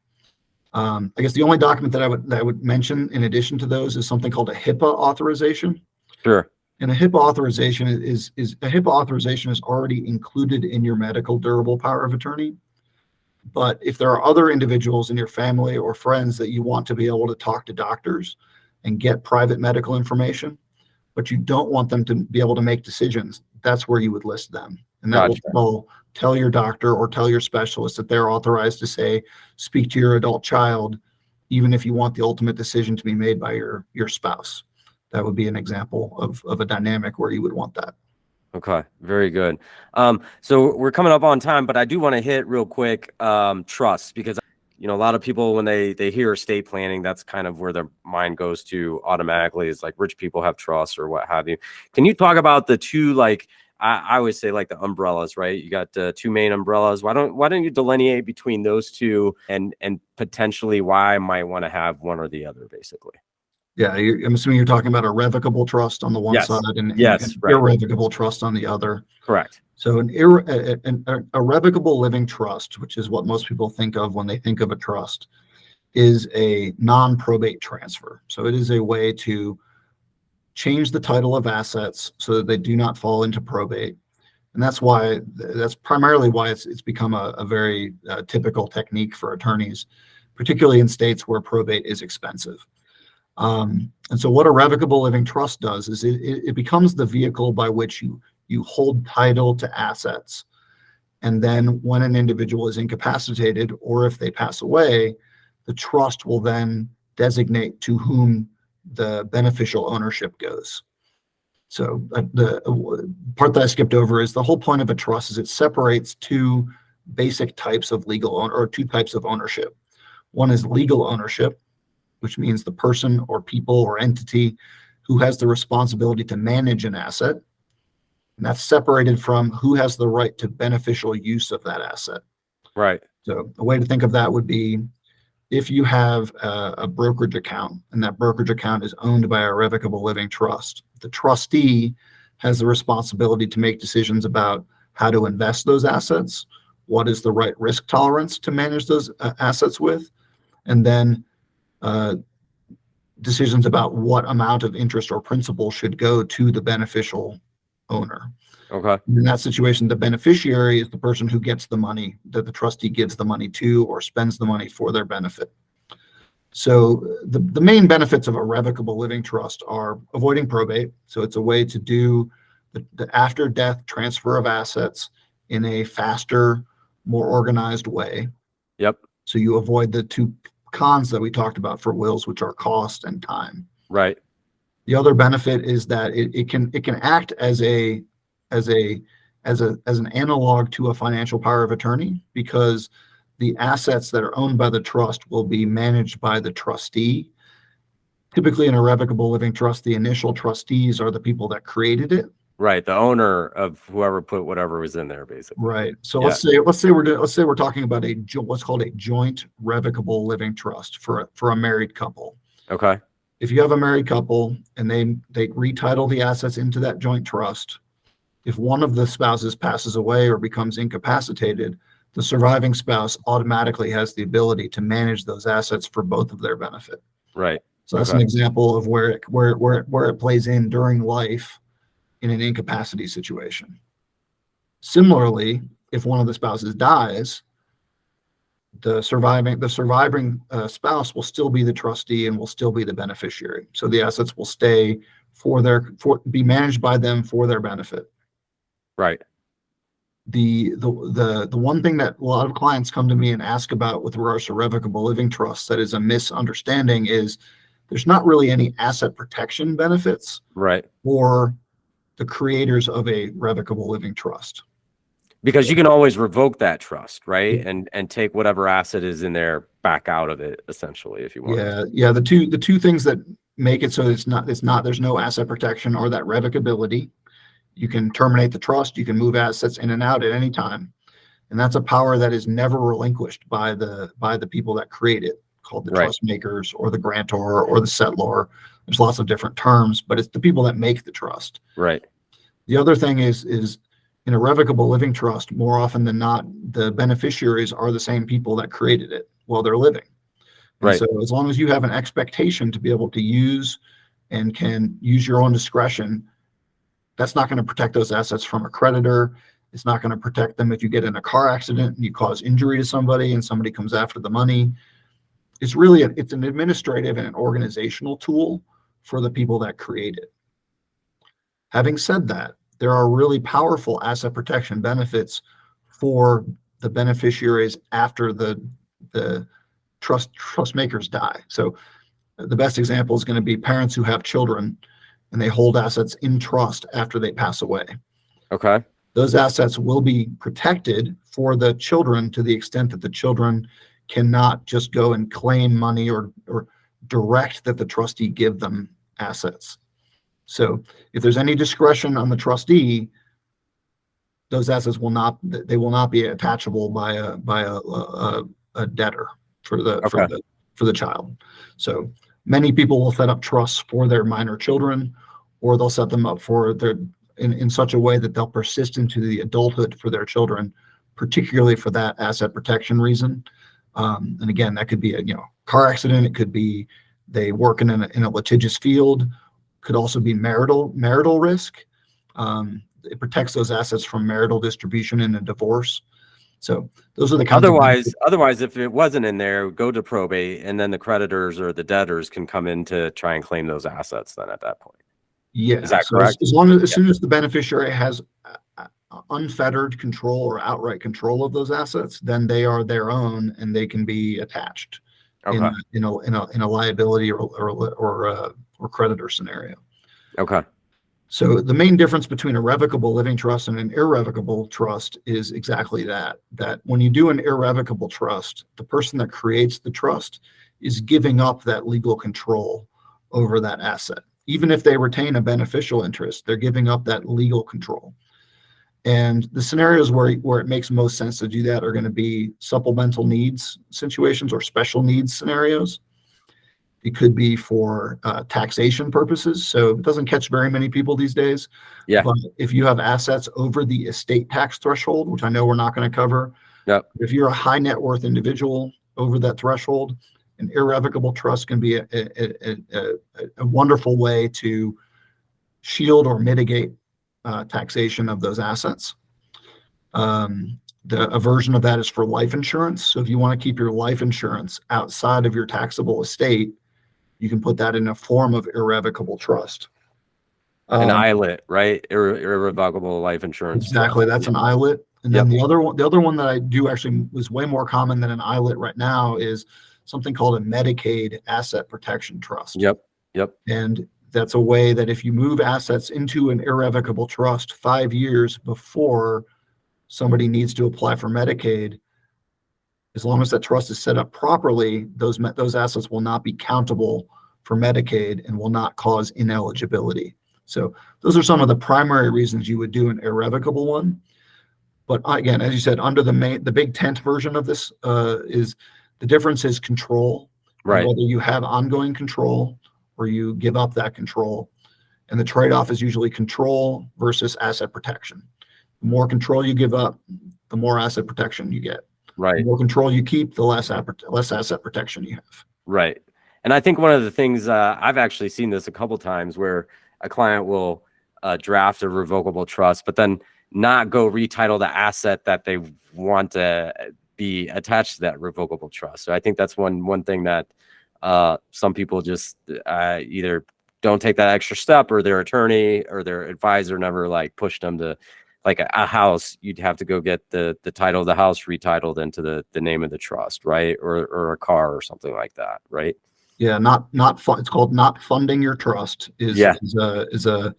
I guess the only document that I would mention in addition to those is something called a HIPAA authorization. Sure. And a HIPAA authorization is already included in your medical durable power of attorney. But if there are other individuals in your family or friends that you want to be able to talk to doctors and get private medical information, but you don't want them to be able to make decisions, that's where you would list them. And that will tell your doctor or tell your specialist that they're authorized to speak to your adult child, even if you want the ultimate decision to be made by your spouse. That would be an example of a dynamic where you would want that. Okay, very good. So we're coming up on time, but I do want to hit real quick trust, because a lot of people, when they hear estate planning, that's kind of where their mind goes to automatically. It's like rich people have trusts or what have you. Can you talk about the two, like I always say, like the umbrellas, right? You got two main umbrellas. Why don't you delineate between those two and potentially why I might want to have one or the other, basically? Yeah, I'm assuming you're talking about a revocable trust on the one side and irrevocable trust on the other. Correct. So a revocable living trust, which is what most people think of when they think of a trust, is a non-probate transfer. So it is a way to change the title of assets so that they do not fall into probate. And that's primarily why it's become a very typical technique for attorneys, particularly in states where probate is expensive. And so what a revocable living trust does is it becomes the vehicle by which you hold title to assets. And then when an individual is incapacitated or if they pass away, the trust will then designate to whom the beneficial ownership goes. So the part that I skipped over is the whole point of a trust is it separates two basic types of two types of ownership. One is legal ownership, which means the person or people or entity who has the responsibility to manage an asset. And that's separated from who has the right to beneficial use of that asset. Right. So a way to think of that would be if you have a brokerage account and that brokerage account is owned by a revocable living trust, the trustee has the responsibility to make decisions about how to invest those assets, what is the right risk tolerance to manage those assets with, and then decisions about what amount of interest or principal should go to the beneficial owner. Okay. In that situation, the beneficiary is the person who gets the money that the trustee gives the money to or spends the money for their benefit. So the main benefits of a revocable living trust are avoiding probate. So it's a way to do the after death transfer of assets in a faster, more organized way. Yep. So you avoid the two cons that we talked about for wills, which are cost and time. Right. The other benefit is that it can act as an analog to a financial power of attorney, because the assets that are owned by the trust will be managed by the trustee. Typically in a revocable living trust, the initial trustees are the people that created it. Right. The owner of whoever put whatever was in there, basically. Right. So Yeah. let's say we're talking about what's called a joint revocable living trust for a married couple. Okay. If you have a married couple and they retitle the assets into that joint trust, if one of the spouses passes away or becomes incapacitated, the surviving spouse automatically has the ability to manage those assets for both of their benefit. Right. So that's Okay. an example of where it plays in during life in an incapacity situation. Similarly, if one of the spouses dies, the surviving spouse will still be the trustee and will still be the beneficiary. So the assets will stay be managed by them for their benefit. Right. The one thing that a lot of clients come to me and ask about with regards to revocable living trusts that is a misunderstanding is there's not really any asset protection benefits Right. for the creators of a revocable living trust. Because you can always revoke that trust, right? And take whatever asset is in there back out of it, essentially, if you want. Yeah. The two things that make it so there's no asset protection or that revocability. You can terminate the trust, you can move assets in and out at any time. And that's a power that is never relinquished by the people that create it, called the Right. trust makers or the grantor or the settlor. There's lots of different terms, but it's the people that make the trust. Right. The other thing is in a revocable living trust, more often than not, the beneficiaries are the same people that created it while they're living. And Right. so as long as you have an expectation to be able to use and can use your own discretion, that's not going to protect those assets from a creditor. It's not going to protect them if you get in a car accident and you cause injury to somebody and somebody comes after the money. It's really it's an administrative and an organizational tool for the people that create it. Having said that, there are really powerful asset protection benefits for the beneficiaries after the trust makers die. So the best example is going to be parents who have children and they hold assets in trust after they pass away. Okay. Those assets will be protected for the children to the extent that the children cannot just go and claim money or direct that the trustee give them assets. So if there's any discretion on the trustee, those assets will not be attachable by a debtor for the child. So many people will set up trusts for their minor children, or they'll set them up for in such a way that they'll persist into the adulthood for their children, particularly for that asset protection reason. And again, that could be a car accident. It could be they work in a litigious field. Could also be marital risk. It protects those assets from marital distribution in a divorce. So those are the kinds otherwise, if it wasn't in there, go to probate, and then the creditors or the debtors can come in to try and claim those assets. Then at that point, yeah. Is that so correct? As soon as the beneficiary has unfettered control or outright control of those assets, then they are their own and they can be attached in a liability or creditor scenario. Okay. So the main difference between a revocable living trust and an irrevocable trust is exactly that when you do an irrevocable trust, the person that creates the trust is giving up that legal control over that asset. Even if they retain a beneficial interest, they're giving up that legal control. And the scenarios where it makes most sense to do that are going to be supplemental needs situations or special needs scenarios. It could be for taxation purposes. So it doesn't catch very many people these days. Yeah. But if you have assets over the estate tax threshold, which I know we're not going to cover, Yep. if you're a high net worth individual over that threshold, an irrevocable trust can be a wonderful way to shield or mitigate taxation of those assets. A version of that is for life insurance. So if you want to keep your life insurance outside of your taxable estate, you can put that in a form of irrevocable trust. An ILIT, right? Irrevocable life insurance. Exactly. Trust. That's an ILIT. And then the other one that I do actually was way more common than an ILIT right now is something called a Medicaid asset protection trust. Yep. Yep. And that's a way that if you move assets into an irrevocable trust 5 years before somebody needs to apply for Medicaid, as long as that trust is set up properly, those assets will not be countable for Medicaid and will not cause ineligibility. So those are some of the primary reasons you would do an irrevocable one. But again, as you said, under the big tent version of this is the difference is control, Right. whether you have ongoing control or you give up that control. And the trade-off is usually control versus asset protection. The more control you give up, the more asset protection you get. Right. The more control you keep, the less asset protection you have. Right. And I think one of the things I've actually seen this a couple times where a client will draft a revocable trust, but then not go retitle the asset that they want to be attached to that revocable trust. So I think that's one thing that some people just either don't take that extra step, or their attorney or their advisor never like pushed them to, like a house, you'd have to go get the title of the house retitled into the name of the trust, right? Or a car or something like that, right? Yeah, it's called not funding your trust is a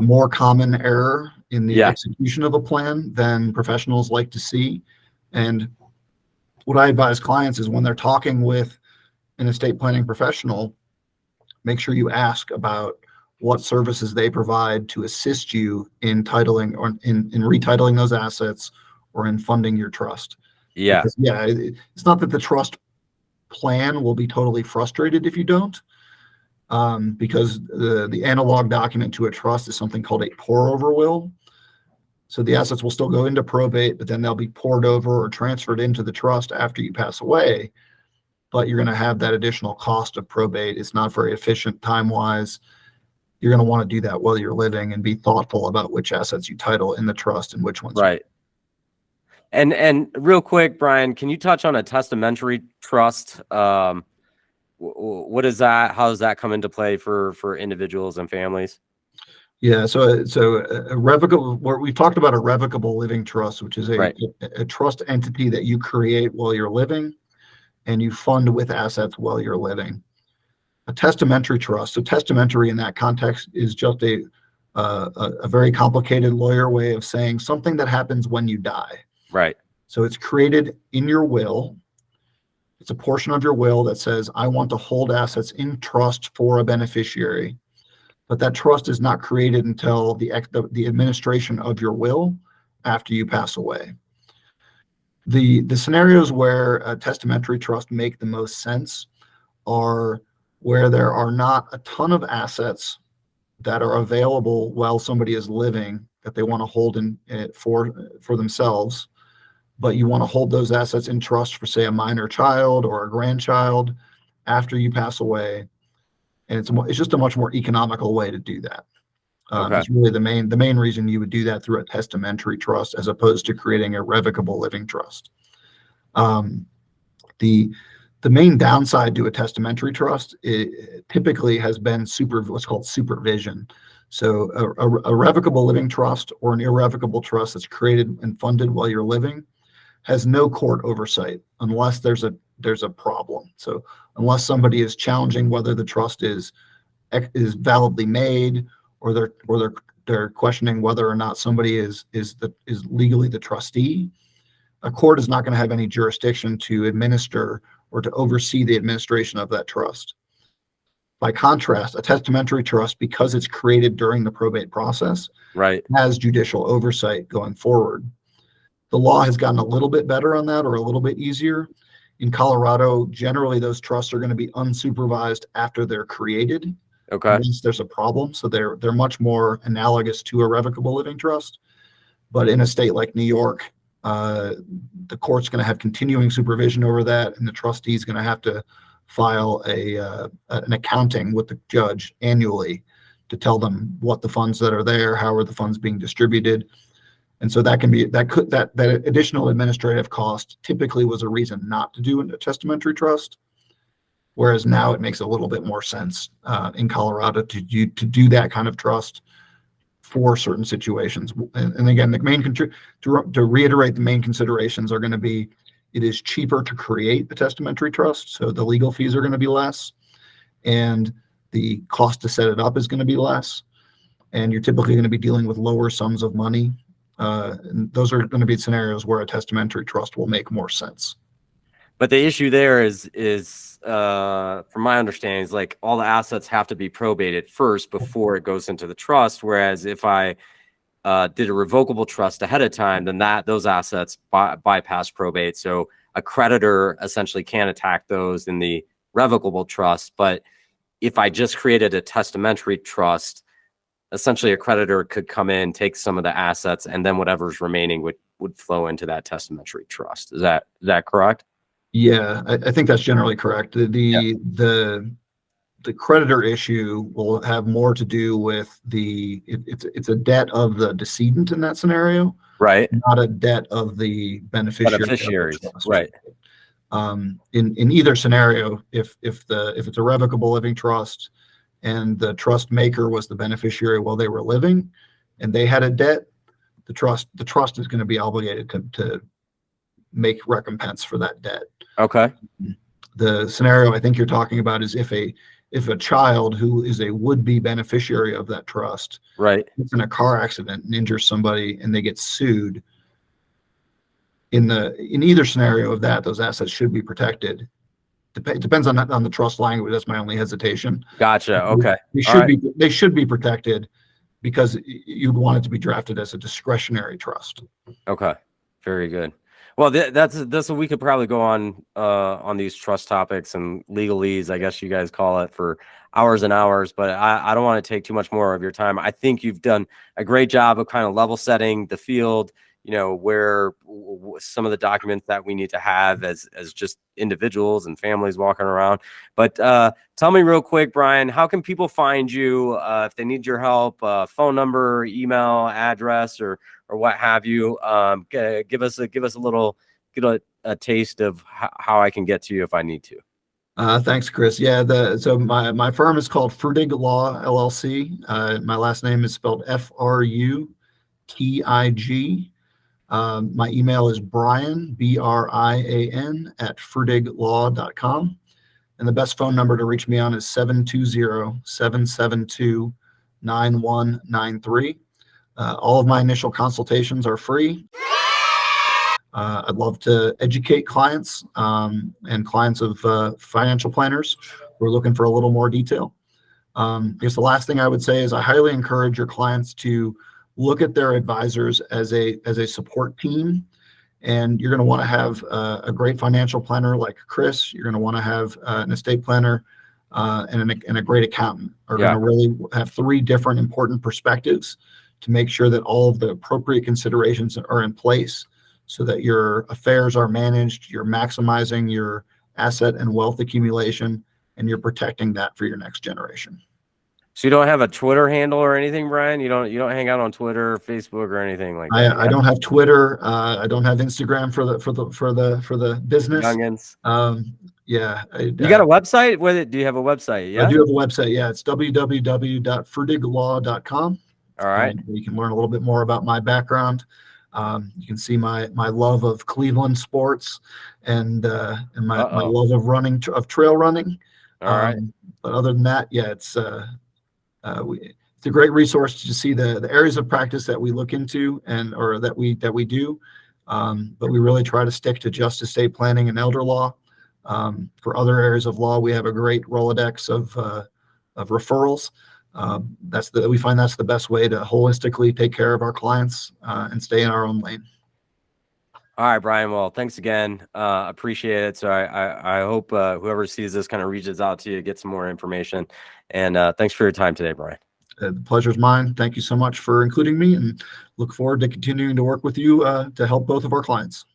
more common error in the execution of a plan than professionals like to see. And what I advise clients is when they're talking with an estate planning professional, make sure you ask about what services they provide to assist you in titling or in retitling those assets or in funding your trust. Yeah. Because, it's not that the trust plan will be totally frustrated if you don't, because the analog document to a trust is something called a pour over will. So the assets will still go into probate, but then they'll be poured over or transferred into the trust after you pass away. But you're going to have that additional cost of probate. It's not very efficient time-wise. You're going to want to do that while you're living and be thoughtful about which assets you title in the trust and which ones. Right. And real quick, Brian, can you touch on a testamentary trust? What is that? How does that come into play for individuals and families? Yeah, so a revocable, where we talked about a revocable living trust, which is a trust entity that you create while you're living and you fund with assets while you're living. A testamentary trust, so testamentary in that context is just a very complicated lawyer way of saying something that happens when you die. Right. So it's created in your will. It's a portion of your will that says, I want to hold assets in trust for a beneficiary. But that trust is not created until the administration of your will after you pass away. The scenarios where a testamentary trust make the most sense are where there are not a ton of assets that are available while somebody is living that they want to hold for themselves, but you want to hold those assets in trust for, say, a minor child or a grandchild after you pass away. And it's just a much more economical way to do that. It's really the main reason you would do that through a testamentary trust as opposed to creating a revocable living trust. The main downside to a testamentary trust typically has been what's called supervision. So a revocable living trust or an irrevocable trust that's created and funded while you're living has no court oversight unless there's a problem. So unless somebody is challenging whether the trust is validly made, or they're questioning whether or not somebody is legally the trustee, a court is not going to have any jurisdiction to administer or to oversee the administration of that trust. By contrast, a testamentary trust, because it's created during the probate process, has judicial oversight going forward. The law has gotten a little bit better on that, or a little bit easier. In Colorado, generally those trusts are going to be unsupervised after they're created. Unless there's a problem. So they're much more analogous to a revocable living trust. But in a state like New York, the court's going to have continuing supervision over that, and the trustee is going to have to file an accounting with the judge annually to tell them what the funds that are there, how are the funds being distributed. And so that additional administrative cost typically was a reason not to do a testamentary trust, whereas now it makes a little bit more sense in Colorado to do that kind of trust for certain situations. And again, to reiterate, the main considerations are going to be, it is cheaper to create a testamentary trust, so the legal fees are going to be less, and the cost to set it up is going to be less, and you're typically going to be dealing with lower sums of money. And those are going to be scenarios where a testamentary trust will make more sense. But the issue there is from my understanding, is like all the assets have to be probated first before it goes into the trust. Whereas if I did a revocable trust ahead of time, then those assets bypass probate. So a creditor essentially can't attack those in the revocable trust. But if I just created a testamentary trust, essentially a creditor could come in, take some of the assets, and then whatever's remaining would flow into that testamentary trust. Is that correct? Yeah, I think that's generally correct. The creditor issue will have more to do with it's a debt of the decedent in that scenario, Right. not a debt of the beneficiary. Beneficiaries, right. In either scenario, if it's a revocable living trust and the trust maker was the beneficiary while they were living and they had a debt, the trust is going to be obligated to make recompense for that debt. Okay. The scenario I think you're talking about is if a child who is a would-be beneficiary of that trust, right, gets in a car accident and injures somebody and they get sued, in either scenario of that, those assets should be protected. Depends on the trust language. That's my only hesitation. Gotcha. Okay. They should be protected because you'd want it to be drafted as a discretionary trust. Okay. Very good. Well, that's we could probably go on these trust topics and legalese, I guess you guys call it, for hours and hours, but I don't want to take too much more of your time. I think you've done a great job of kind of level setting the field, where some of the documents that we need to have as just individuals and families walking around. But tell me real quick, Brian, how can people find you if they need your help? Phone number, email, address, or what have you? Give us a little, get a taste of how I can get to you if I need to. Thanks, Chris. Yeah, so my firm is called Frutig Law LLC. My last name is spelled Frutig. My email is Brian, Brian, at frutiglaw.com. And the best phone number to reach me on is 720-772-9193. All of my initial consultations are free. I'd love to educate clients and clients of financial planners who are looking for a little more detail. I guess the last thing I would say is I highly encourage your clients to look at their advisors as a support team. And you're going to want to have a great financial planner like Chris. You're going to want to have an estate planner and a great accountant are going to really have three different important perspectives to make sure that all of the appropriate considerations are in place so that your affairs are managed, you're maximizing your asset and wealth accumulation, and you're protecting that for your next generation. So you don't have a Twitter handle or anything, Brian? You don't hang out on Twitter or Facebook or anything like that? I don't have Twitter. I don't have Instagram for the business. Youngins. Yeah. You got a website? Do you have a website? Yeah. I do have a website. Yeah, it's www.frutiglaw.com. All right. You can learn a little bit more about my background. You can see my love of Cleveland sports and my love of trail running. All right. But other than that, yeah, it's a great resource to see the areas of practice that we look into or that we do. But we really try to stick to just estate planning and elder law. For other areas of law, we have a great Rolodex of referrals. We find that's the best way to holistically take care of our clients and stay in our own lane. All right, Brian. Well, thanks again. Appreciate it. So I hope whoever sees this kind of reaches out to you, get some more information. And thanks for your time today, Brian. The pleasure's mine. Thank you so much for including me, and look forward to continuing to work with you to help both of our clients.